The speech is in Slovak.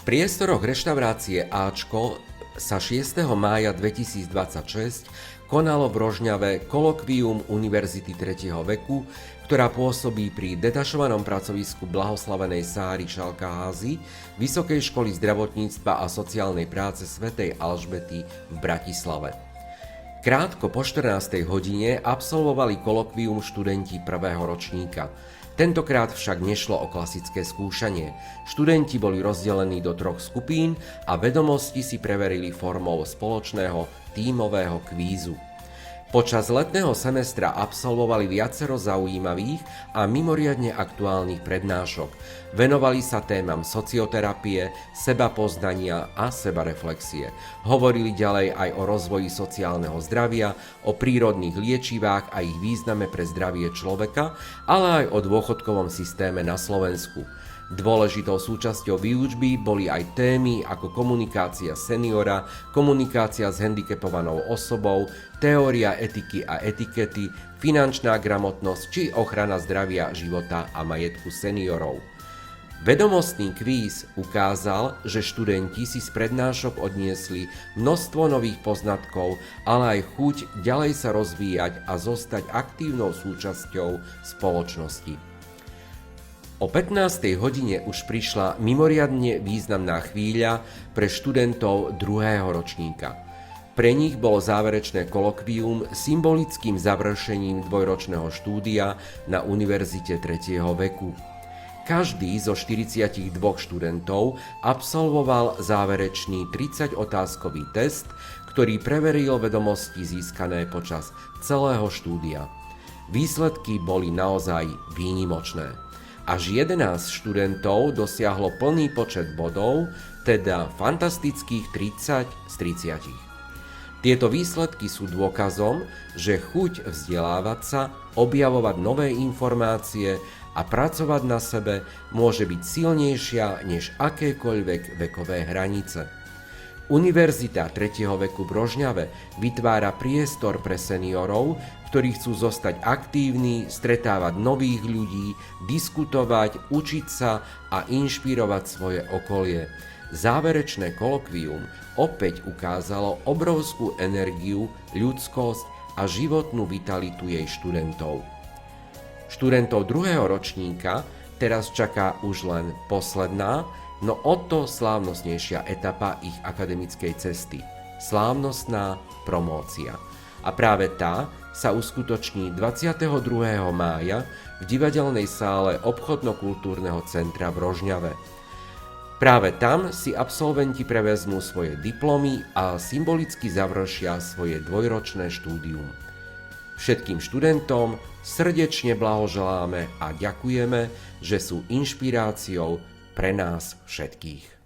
V priestoroch reštaurácie Ačko sa 6. mája 2026 konalo v Rožňave kolokvium Univerzity 3. veku, ktorá pôsobí pri detašovanom pracovisku blahoslavenej Sáry Šalkaházy Vysokej školy zdravotníctva a sociálnej práce svätej Alžbety v Bratislave. Krátko po 14. hodine absolvovali kolokvium študenti prvého ročníka. Tentokrát však nešlo o klasické skúšanie. Študenti boli rozdelení do 3 skupín a vedomosti si preverili formou spoločného tímového kvízu. Počas letného semestra absolvovali viacero zaujímavých a mimoriadne aktuálnych prednášok. Venovali sa témam socioterapie, sebapoznania a sebareflexie. Hovorili ďalej aj o rozvoji sociálneho zdravia, o prírodných liečivách a ich význame pre zdravie človeka, ale aj o dôchodkovom systéme na Slovensku. Dôležitou súčasťou výučby boli aj témy ako komunikácia seniora, komunikácia s handicapovanou osobou, teória etiky a etikety, finančná gramotnosť či ochrana zdravia, života a majetku seniorov. Vedomostný kvíz ukázal, že študenti si z prednášok odniesli množstvo nových poznatkov, ale aj chuť ďalej sa rozvíjať a zostať aktívnou súčasťou spoločnosti. O 15. hodine už prišla mimoriadne významná chvíľa pre študentov druhého ročníka. Pre nich bolo záverečné kolokvium symbolickým završením dvojročného štúdia na Univerzite 3. veku. Každý zo 42 študentov absolvoval záverečný 30-otázkový test, ktorý preveril vedomosti získané počas celého štúdia. Výsledky boli naozaj výnimočné. Až 11 študentov dosiahlo plný počet bodov, teda fantastických 30 z 30. Tieto výsledky sú dôkazom, že chuť vzdelávať sa, objavovať nové informácie a pracovať na sebe môže byť silnejšia než akékoľvek vekové hranice. Univerzita 3. veku v Rožňave vytvára priestor pre seniorov, ktorí chcú zostať aktívni, stretávať nových ľudí, diskutovať, učiť sa a inšpirovať svoje okolie. Záverečné kolokvium opäť ukázalo obrovskú energiu, ľudskosť a životnú vitalitu jej študentov. Študentov druhého ročníka teraz čaká už len posledná, no o to slávnostnejšia etapa ich akademickej cesty. Slávnostná promócia. A práve tá sa uskutoční 22. mája v divadelnej sále obchodno-kultúrneho centra v Rožňave. Práve tam si absolventi prevezmú svoje diplomy a symbolicky završia svoje dvojročné štúdium. Všetkým študentom srdečne blahoželáme a ďakujeme, že sú inšpiráciou pre nás všetkých.